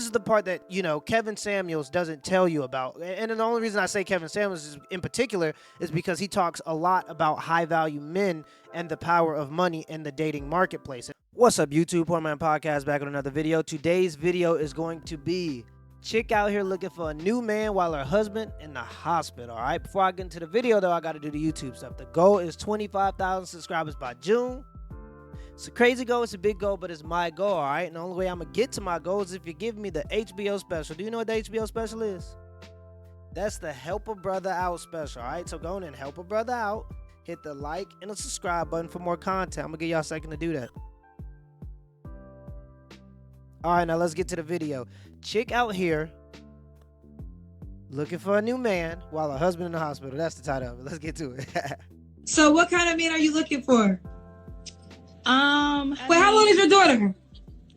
is the part that, you know, Kevin Samuels doesn't tell you about. And the only reason I say Kevin Samuels is, in particular is because he talks a lot about high-value men and the power of money in the dating marketplace. What's up, YouTube? Poor.Mans.Podcast back with another video. Today's video is going to be chick out here looking for a new man while her husband in the hospital. All right, before I get into the video, though, I got to do the YouTube stuff. The goal is 25,000 subscribers by June. It's a crazy goal, it's a big goal, but it's my goal, all right? And the only way I'm going to get to my goal is if you give me the HBO special. Do you know what the HBO special is? That's the Help a Brother Out special, all right? So go on and help a brother out. Hit the like and the subscribe button for more content. I'm going to give y'all a second to do that. All right, now let's get to the video. Chick out here looking for a new man while her husband in the hospital. That's the title of it. Let's get to it. So what kind of man are you looking for? Wait, how old is your daughter?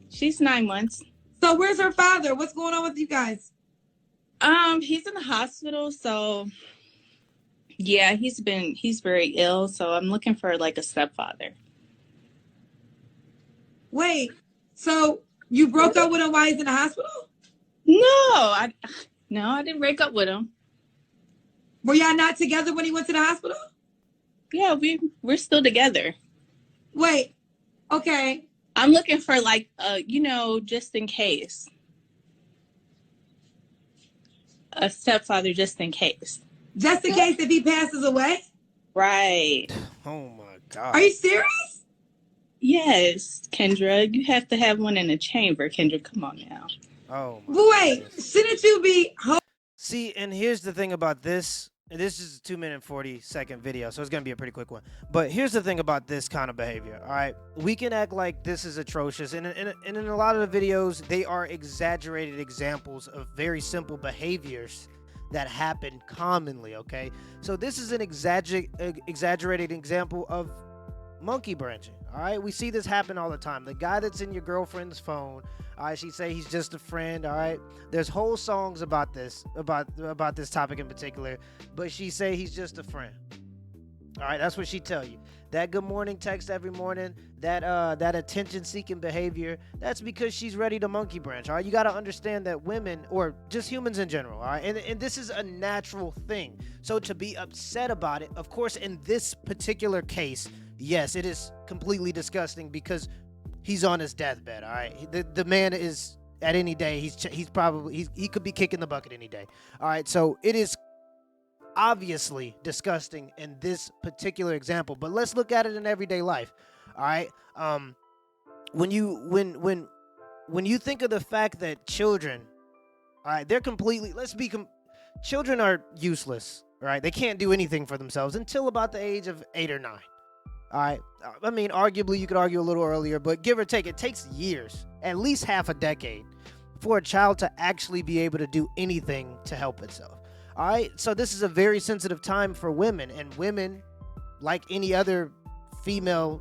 She's 9 months. So where's her father? What's going on with you guys? He's in the hospital, so yeah, he's very ill, so I'm looking for like a stepfather. Wait, so you broke up with him while he's in the hospital? No, I didn't break up with him. Were y'all not together when he went to the hospital? Yeah, we're still together. Wait, okay. I'm looking for like just in case. A stepfather just in case. Just in case if he passes away? Right. Oh my God. Are you serious? Yes, Kendra. You have to have one in the chamber, Kendra. Come on now. Oh my Wait, goodness. shouldn't you be... See, and here's the thing about this. And this is a 2-minute and 40-second video, so it's going to be a pretty quick one. But here's the thing about this kind of behavior, all right? We can act like this is atrocious. And in a lot of the videos, they are exaggerated examples of very simple behaviors that happen commonly, okay? So this is an exaggerated example of monkey branching, all right? We see this happen all the time. The guy that's in your girlfriend's phone, all right, she say he's just a friend, all right? There's whole songs about this, about this topic in particular, but she say he's just a friend. All right, that's what she tell you. That good morning text every morning, that attention-seeking behavior, that's because she's ready to monkey branch, all right? You got to understand that women, or just humans in general, all right? And this is a natural thing. So to be upset about it, of course, in this particular case, yes, it is completely disgusting because he's on his deathbed, all right? The man is, at any day, he could be kicking the bucket any day, all right? So it is obviously disgusting in this particular example, but let's look at it in everyday life, all right? When you think of the fact that children, all right, they're completely, children are useless, all right? They can't do anything for themselves until about the age of 8 or 9. All right. I mean, arguably, you could argue a little earlier, but give or take, it takes years, at least half a decade, for a child to actually be able to do anything to help itself. All right. So this is a very sensitive time for women, and women, like any other female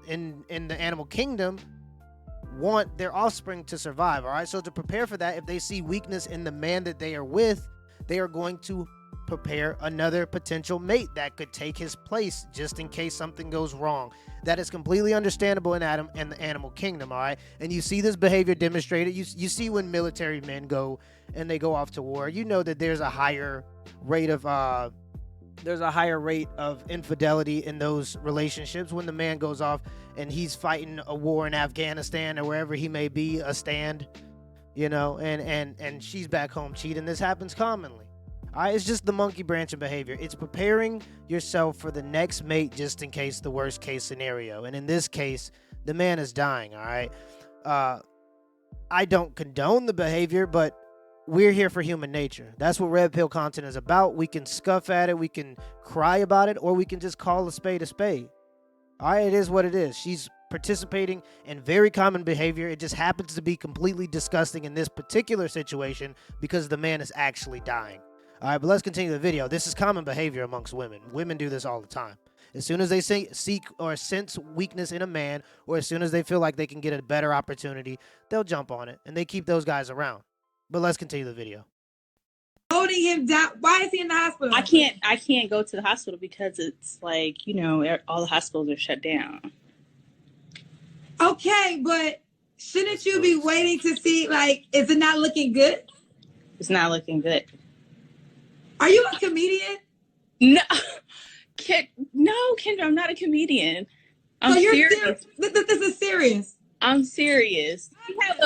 in the animal kingdom, want their offspring to survive. All right. So to prepare for that, if they see weakness in the man that they are with, they are going to prepare another potential mate that could take his place just in case something goes wrong. That is completely understandable in the animal kingdom, all right? And you see this behavior demonstrated. You see when military men go and they go off to war, you know that there's a higher rate of infidelity in those relationships when the man goes off and he's fighting a war in Afghanistan or wherever he may be, a stand, you know, and she's back home cheating. This happens commonly. All right, it's just the monkey branching behavior. It's preparing yourself for the next mate just in case the worst case scenario. And in this case, the man is dying, all right? I don't condone the behavior, but we're here for human nature. That's what Red Pill content is about. We can scuff at it, we can cry about it, or we can just call a spade a spade. All right, it is what it is. She's participating in very common behavior. It just happens to be completely disgusting in this particular situation because the man is actually dying. All right, but let's continue the video. This is common behavior amongst women. Women do this all the time. As soon as they seek or sense weakness in a man, or as soon as they feel like they can get a better opportunity, they'll jump on it, and they keep those guys around. But let's continue the video. Holding him down. Why is he in the hospital? I can't go to the hospital because it's like, all the hospitals are shut down. Okay, but Shouldn't you be waiting to see, like, is it not looking good? It's not looking good. Are you a comedian? No, no, Kendra, I'm not a comedian. I'm So you're serious. This is serious. I'm serious.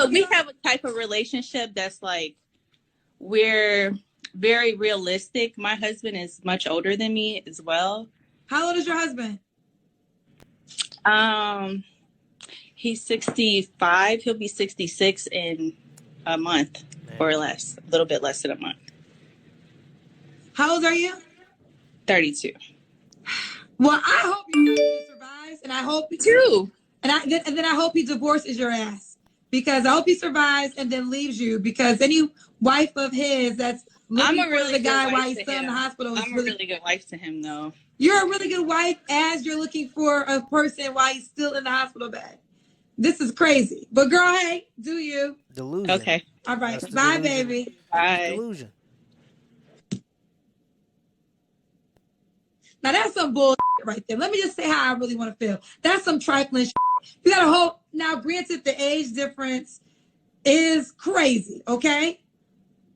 We have a type of relationship that's like, we're very realistic. My husband is much older than me as well. How old is your husband? He's 65. He'll be 66 in a month or less, a little bit less than a month. How old are you? 32. Well, I hope your husband survives, and I hope True. And then I hope he divorces your ass, because I hope he survives and then leaves you, because any wife of his that's looking for the guy while he's still in the hospital is I'm a really good wife to him, though. You're a really good wife as you're looking for a person while he's still in the hospital bed. This is crazy. But girl, hey, do you? Delusion. Okay. All right. That's Bye, delusion. baby. Bye. Delusion. Now that's some bullshit right there. Let me just say how I really want to feel. That's some trifling shit. You gotta hope. Now, granted, the age difference is crazy, okay?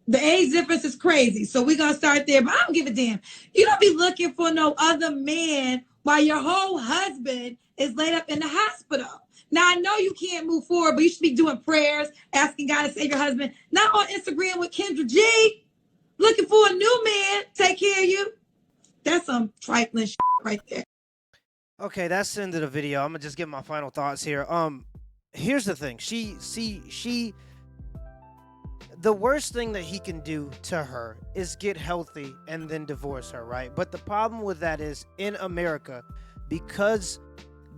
The age difference is crazy. So we're gonna start there, but I don't give a damn. You don't be looking for no other man while your whole husband is laid up in the hospital. Now, I know you can't move forward, but you should be doing prayers, asking God to save your husband. Not on Instagram with Kendra G, looking for a new man to take care of you. That's some trifling shit right there. Okay, that's the end of the video. I'm gonna just give my final thoughts here. Here's the thing. The worst thing that he can do to her is get healthy and then divorce her, right? But the problem with that is, in America, because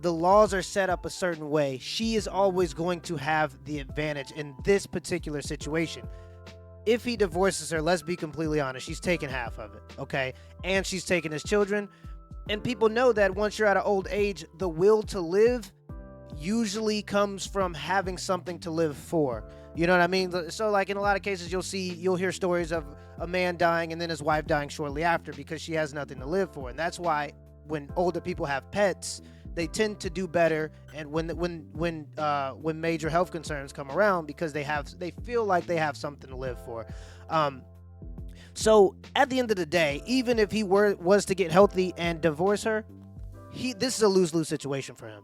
the laws are set up a certain way, she is always going to have the advantage in this particular situation. If he divorces her, let's be completely honest, she's taking half of it, okay? And she's taking his children. And people know that once you're at an old age, the will to live usually comes from having something to live for. You know what I mean? So like in a lot of cases, you'll hear stories of a man dying and then his wife dying shortly after because she has nothing to live for. And that's why when older people have pets, they tend to do better, and when major health concerns come around, because they feel like they have something to live for. So at the end of the day, even if he was to get healthy and divorce her, this is a lose-lose situation for him.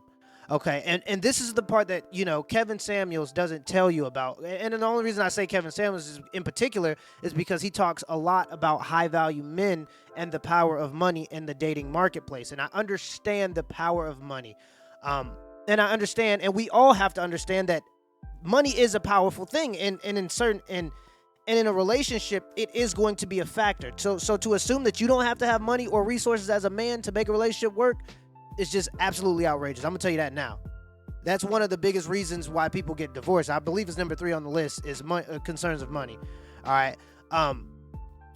Okay, and this is the part that, you know, Kevin Samuels doesn't tell you about. And the only reason I say Kevin Samuels in particular is because he talks a lot about high-value men and the power of money in the dating marketplace. And I understand the power of money. And I understand, and we all have to understand that money is a powerful thing. And in a relationship, it is going to be a factor. So to assume that you don't have to have money or resources as a man to make a relationship work, it's just absolutely outrageous. I'm gonna tell you that now. That's one of the biggest reasons why people get divorced. I believe it's number 3 on the list is concerns of money. All right.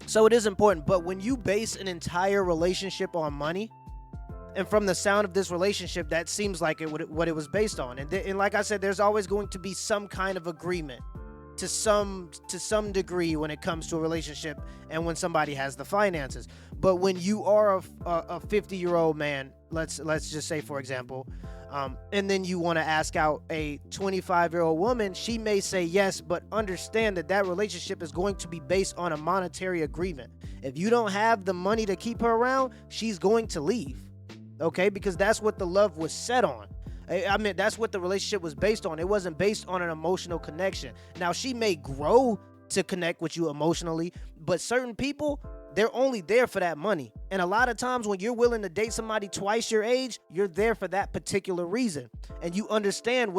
So it is important, but when you base an entire relationship on money, and from the sound of this relationship, that seems like what it was based on. And like I said, there's always going to be some kind of agreement to some degree when it comes to a relationship and when somebody has the finances. But when you are a 50-year-old man, let's just say, for example, and then you want to ask out a 25-year-old woman, she may say yes, but understand that relationship is going to be based on a monetary agreement. If you don't have the money to keep her around, she's going to leave, okay? Because that's what the love was set on. I mean, that's what the relationship was based on. It wasn't based on an emotional connection. Now, she may grow to connect with you emotionally, but certain people, they're only there for that money. And a lot of times when you're willing to date somebody twice your age, you're there for that particular reason. And you understand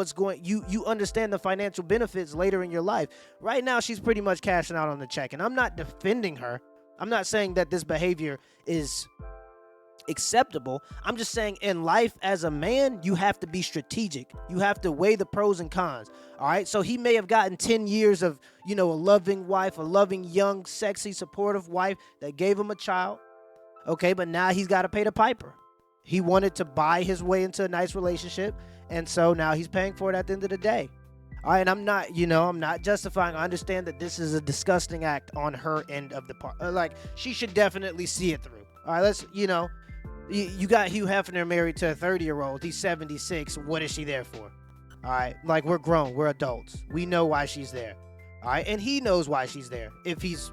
you understand the financial benefits later in your life. Right now, she's pretty much cashing out on the check. And I'm not defending her. I'm not saying that this behavior is acceptable. I'm just saying, in life as a man, you have to be strategic. You have to weigh the pros and cons. All right. So he may have gotten 10 years of, a loving wife, a loving, young, sexy, supportive wife that gave him a child. Okay. But now he's got to pay the piper. He wanted to buy his way into a nice relationship. And so now he's paying for it at the end of the day. All right. And I'm not justifying. I understand that this is a disgusting act on her end of the part. Like, she should definitely see it through. All right. You got Hugh Hefner married to a 30-year-old. He's 76. What is she there for? All right, like we're grown, we're adults. We know why she's there. All right, and he knows why she's there. If he's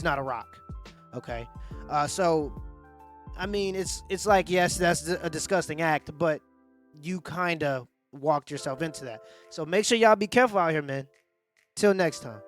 not a rock, okay. So, I mean, it's like, yes, that's a disgusting act, but you kind of walked yourself into that. So make sure y'all be careful out here, man. Till next time.